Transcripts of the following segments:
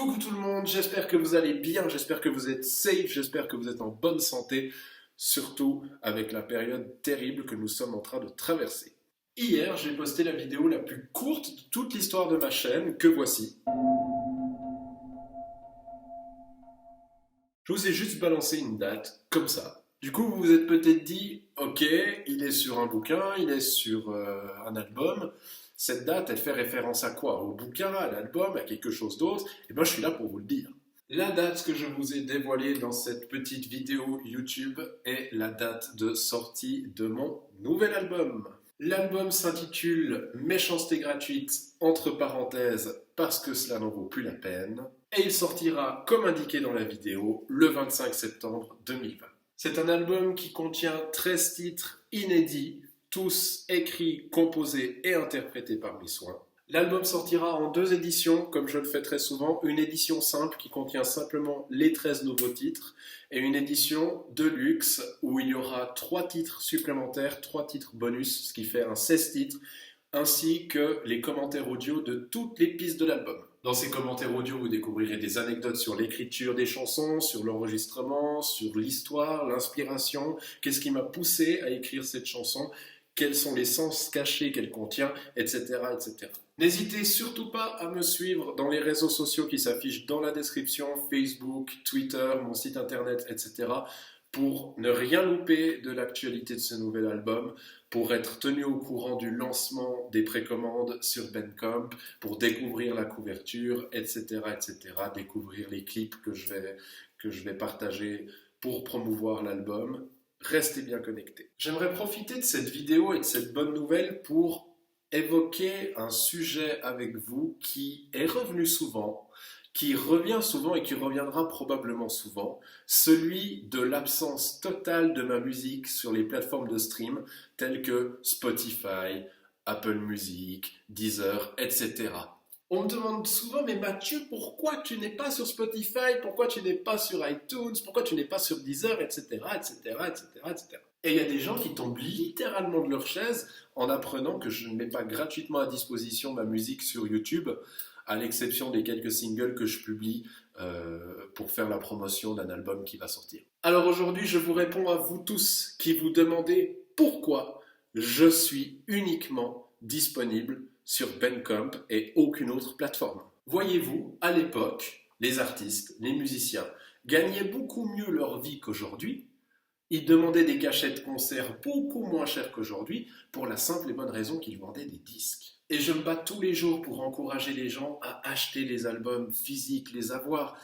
Coucou tout le monde, j'espère que vous allez bien, j'espère que vous êtes safe, j'espère que vous êtes en bonne santé, surtout avec la période terrible que nous sommes en train de traverser. Hier, j'ai posté la vidéo la plus courte de toute l'histoire de ma chaîne, que voici. Je vous ai juste balancé une date, comme ça. Du coup, vous vous êtes peut-être dit, ok, il est sur un bouquin, il est sur un album. Cette date, elle fait référence à quoi? Au bouquin, à l'album, à quelque chose d'autre? Et bien, je suis là pour vous le dire. La date que je vous ai dévoilée dans cette petite vidéo YouTube est la date de sortie de mon nouvel album. L'album s'intitule Méchanceté gratuite, entre parenthèses, parce que cela n'en vaut plus la peine. Et il sortira, comme indiqué dans la vidéo, le 25 septembre 2020. C'est un album qui contient 13 titres inédits, tous écrits, composés et interprétés par mes soins. L'album sortira en 2 éditions, comme je le fais très souvent, une édition simple qui contient simplement les 13 nouveaux titres, et une édition de luxe où il y aura 3 titres supplémentaires, 3 titres bonus, ce qui fait un 16 titres, ainsi que les commentaires audio de toutes les pistes de l'album. Dans ces commentaires audio, vous découvrirez des anecdotes sur l'écriture des chansons, sur l'enregistrement, sur l'histoire, l'inspiration, qu'est-ce qui m'a poussé à écrire cette chanson, quels sont les sens cachés qu'elle contient, etc., etc. N'hésitez surtout pas à me suivre dans les réseaux sociaux qui s'affichent dans la description, Facebook, Twitter, mon site internet, etc., pour ne rien louper de l'actualité de ce nouvel album, pour être tenu au courant du lancement des précommandes sur Bandcamp, pour découvrir la couverture, etc., etc., découvrir les clips que je vais partager pour promouvoir l'album. Restez bien connectés. J'aimerais profiter de cette vidéo et de cette bonne nouvelle pour évoquer un sujet avec vous qui est revenu souvent, qui revient souvent et qui reviendra probablement souvent, celui de l'absence totale de ma musique sur les plateformes de stream telles que Spotify, Apple Music, Deezer, etc. On me demande souvent, mais Mathieu, pourquoi tu n'es pas sur Spotify, pourquoi tu n'es pas sur iTunes, pourquoi tu n'es pas sur Deezer, etc., etc., etc., etc. Et il y a des gens qui tombent littéralement de leur chaise en apprenant que je ne mets pas gratuitement à disposition ma musique sur YouTube, à l'exception des quelques singles que je publie pour faire la promotion d'un album qui va sortir. Alors aujourd'hui, je vous réponds à vous tous qui vous demandez pourquoi je suis uniquement disponible sur Bandcamp et aucune autre plateforme. Voyez-vous, à l'époque, les artistes, les musiciens gagnaient beaucoup mieux leur vie qu'aujourd'hui. Ils demandaient des cachets de concert beaucoup moins chers qu'aujourd'hui pour la simple et bonne raison qu'ils vendaient des disques. Et je me bats tous les jours pour encourager les gens à acheter les albums physiques, les avoir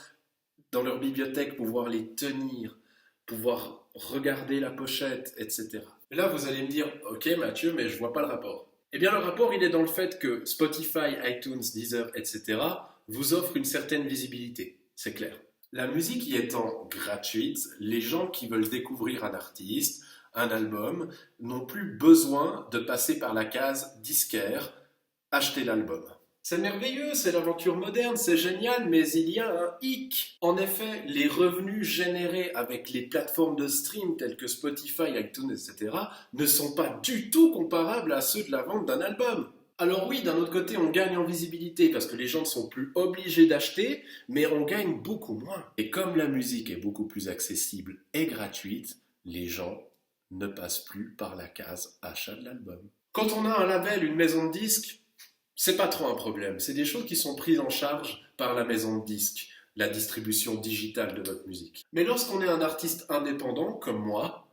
dans leur bibliothèque, pouvoir les tenir, pouvoir regarder la pochette, etc. Et là, vous allez me dire, ok Mathieu, mais je vois pas le rapport. Eh bien, le rapport, il est dans le fait que Spotify, iTunes, Deezer, etc. vous offrent une certaine visibilité, c'est clair. La musique y étant gratuite, les gens qui veulent découvrir un artiste, un album, n'ont plus besoin de passer par la case disquaire, acheter l'album. C'est merveilleux, c'est l'aventure moderne, c'est génial, mais il y a un hic. En effet, les revenus générés avec les plateformes de stream telles que Spotify, iTunes, etc. ne sont pas du tout comparables à ceux de la vente d'un album. Alors oui, d'un autre côté, on gagne en visibilité parce que les gens ne sont plus obligés d'acheter, mais on gagne beaucoup moins. Et comme la musique est beaucoup plus accessible et gratuite, les gens ne passent plus par la case achat de l'album. Quand on a un label, une maison de disques, c'est pas trop un problème. C'est des choses qui sont prises en charge par la maison de disques, la distribution digitale de votre musique. Mais lorsqu'on est un artiste indépendant, comme moi,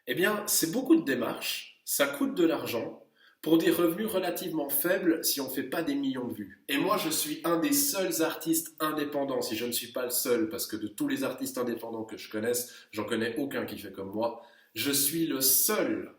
eh bien, c'est beaucoup de démarches, ça coûte de l'argent, pour des revenus relativement faibles si on ne fait pas des millions de vues. Et moi, je suis un des seuls artistes indépendants, si je ne suis pas le seul, parce que de tous les artistes indépendants que je connaisse, j'en connais aucun qui fait comme moi, je suis le seul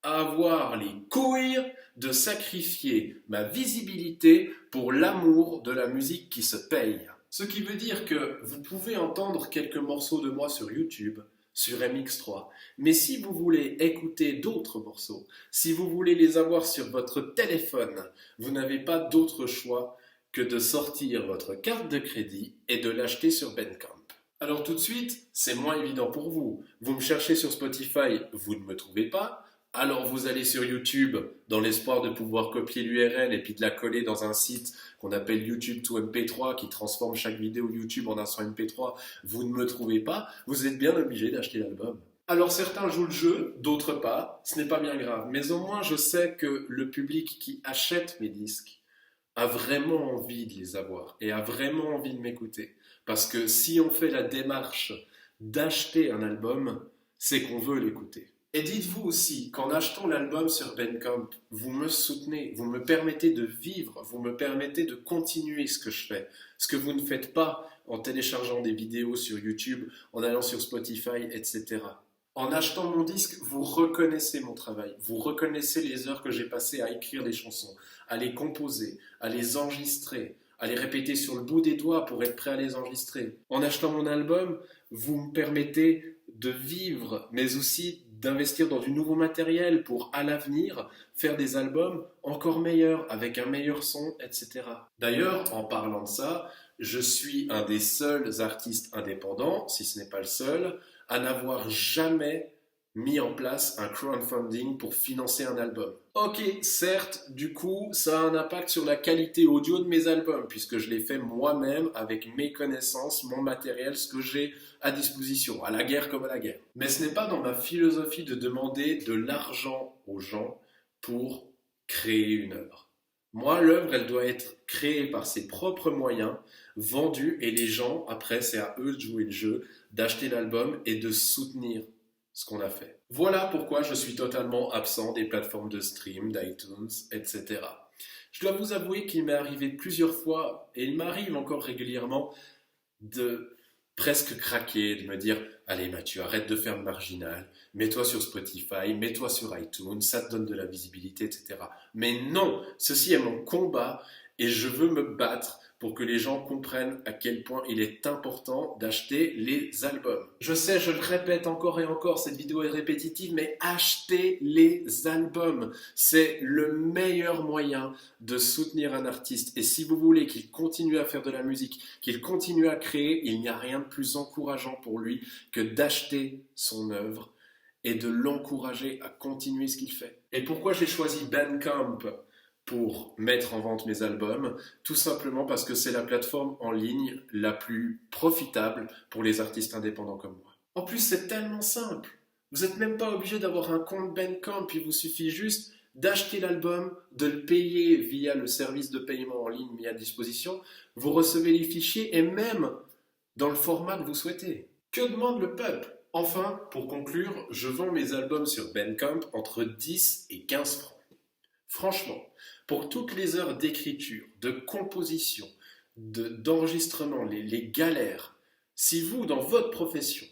à avoir les couilles de sacrifier ma visibilité pour l'amour de la musique qui se paye. Ce qui veut dire que vous pouvez entendre quelques morceaux de moi sur YouTube, sur MX3. Mais si vous voulez écouter d'autres morceaux, si vous voulez les avoir sur votre téléphone, vous n'avez pas d'autre choix que de sortir votre carte de crédit et de l'acheter sur Bandcamp. Alors tout de suite, c'est moins évident pour vous. Vous me cherchez sur Spotify, vous ne me trouvez pas. Alors vous allez sur YouTube dans l'espoir de pouvoir copier l'URL et puis de la coller dans un site qu'on appelle YouTube to MP3 qui transforme chaque vidéo YouTube en un son MP3. Vous ne me trouvez pas, vous êtes bien obligé d'acheter l'album. Alors certains jouent le jeu, d'autres pas, ce n'est pas bien grave. Mais au moins je sais que le public qui achète mes disques a vraiment envie de les avoir et a vraiment envie de m'écouter. Parce que si on fait la démarche d'acheter un album, c'est qu'on veut l'écouter. Et dites-vous aussi qu'en achetant l'album sur Bandcamp, vous me soutenez, vous me permettez de vivre, vous me permettez de continuer ce que je fais. Ce que vous ne faites pas en téléchargeant des vidéos sur YouTube, en allant sur Spotify, etc. En achetant mon disque, vous reconnaissez mon travail, vous reconnaissez les heures que j'ai passées à écrire des chansons, à les composer, à les enregistrer, à les répéter sur le bout des doigts pour être prêt à les enregistrer. En achetant mon album, vous me permettez de vivre, mais aussi d'investir dans du nouveau matériel pour, à l'avenir, faire des albums encore meilleurs, avec un meilleur son, etc. D'ailleurs, en parlant de ça, je suis un des seuls artistes indépendants, si ce n'est pas le seul, à n'avoir jamais mis en place un crowdfunding pour financer un album. Ok, certes, du coup, ça a un impact sur la qualité audio de mes albums, puisque je les fais moi-même avec mes connaissances, mon matériel, ce que j'ai à disposition, à la guerre comme à la guerre. Mais ce n'est pas dans ma philosophie de demander de l'argent aux gens pour créer une œuvre. Moi, l'œuvre, elle doit être créée par ses propres moyens, vendue, et les gens, après, c'est à eux de jouer le jeu, d'acheter l'album et de soutenir ce qu'on a fait. Voilà pourquoi je suis totalement absent des plateformes de stream, d'iTunes, etc. Je dois vous avouer qu'il m'est arrivé plusieurs fois, et il m'arrive encore régulièrement, de presque craquer, de me dire « Allez Mathieu, arrête de faire le marginal, mets-toi sur Spotify, mets-toi sur iTunes, ça te donne de la visibilité, etc. » Mais non, ceci est mon combat et je veux me battre pour que les gens comprennent à quel point il est important d'acheter les albums. Je sais, je le répète encore et encore, cette vidéo est répétitive, mais achetez les albums. C'est le meilleur moyen de soutenir un artiste. Et si vous voulez qu'il continue à faire de la musique, qu'il continue à créer, il n'y a rien de plus encourageant pour lui que d'acheter son œuvre et de l'encourager à continuer ce qu'il fait. Et pourquoi j'ai choisi Bandcamp pour mettre en vente mes albums? Tout simplement parce que c'est la plateforme en ligne la plus profitable pour les artistes indépendants comme moi. En plus, c'est tellement simple. Vous n'êtes même pas obligé d'avoir un compte Bandcamp, il vous suffit juste d'acheter l'album, de le payer via le service de paiement en ligne mis à disposition. Vous recevez les fichiers et même dans le format que vous souhaitez. Que demande le peuple? Enfin, pour conclure, je vends mes albums sur Bandcamp entre 10 et 15 francs. Franchement, pour toutes les heures d'écriture, de composition, d'enregistrement, les galères, si vous, dans votre profession,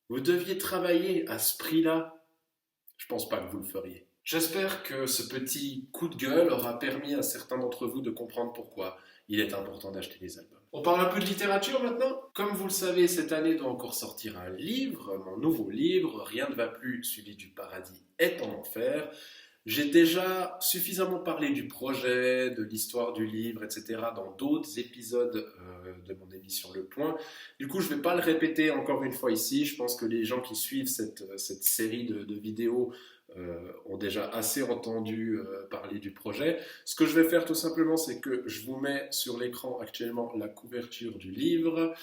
vous deviez travailler à ce prix-là, je pense pas que vous le feriez. J'espère que ce petit coup de gueule aura permis à certains d'entre vous de comprendre pourquoi il est important d'acheter les albums. On parle un peu de littérature maintenant. Comme vous le savez, cette année doit encore sortir un livre, mon nouveau livre, Rien ne va plus, celui du paradis est en enfer. J'ai déjà suffisamment parlé du projet, de l'histoire du livre, etc. dans d'autres épisodes de mon émission Le Point. Du coup, je ne vais pas le répéter encore une fois ici. Je pense que les gens qui suivent cette série de vidéos ont déjà assez entendu parler du projet. Ce que je vais faire tout simplement, c'est que je vous mets sur l'écran actuellement la couverture du livre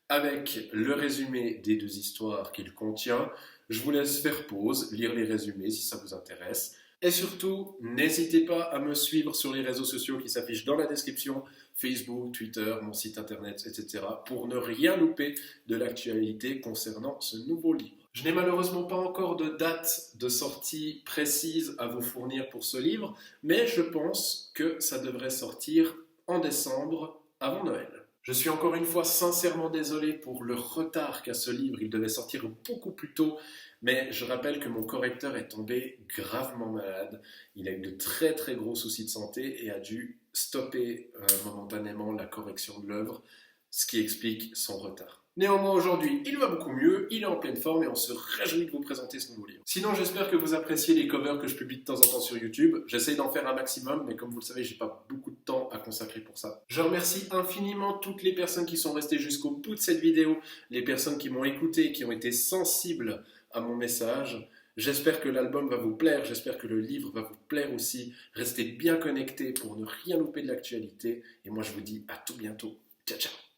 avec le résumé des deux histoires qu'il contient. Je vous laisse faire pause, lire les résumés si ça vous intéresse. Et surtout, n'hésitez pas à me suivre sur les réseaux sociaux qui s'affichent dans la description, Facebook, Twitter, mon site internet, etc. pour ne rien louper de l'actualité concernant ce nouveau livre. Je n'ai malheureusement pas encore de date de sortie précise à vous fournir pour ce livre, mais je pense que ça devrait sortir en décembre, avant Noël. Je suis encore une fois sincèrement désolé pour le retard qu'a ce livre, il devait sortir beaucoup plus tôt, mais je rappelle que mon correcteur est tombé gravement malade, il a eu de très très gros soucis de santé et a dû stopper momentanément la correction de l'œuvre, ce qui explique son retard. Néanmoins aujourd'hui, il va beaucoup mieux, il est en pleine forme et on se réjouit de vous présenter ce nouveau livre. Sinon, j'espère que vous appréciez les covers que je publie de temps en temps sur YouTube. J'essaye d'en faire un maximum, mais comme vous le savez, j'ai pas beaucoup de temps à consacrer pour ça. Je remercie infiniment toutes les personnes qui sont restées jusqu'au bout de cette vidéo, les personnes qui m'ont écouté, qui ont été sensibles à mon message. J'espère que l'album va vous plaire, j'espère que le livre va vous plaire aussi. Restez bien connectés pour ne rien louper de l'actualité. Et moi, je vous dis à tout bientôt. Ciao, ciao.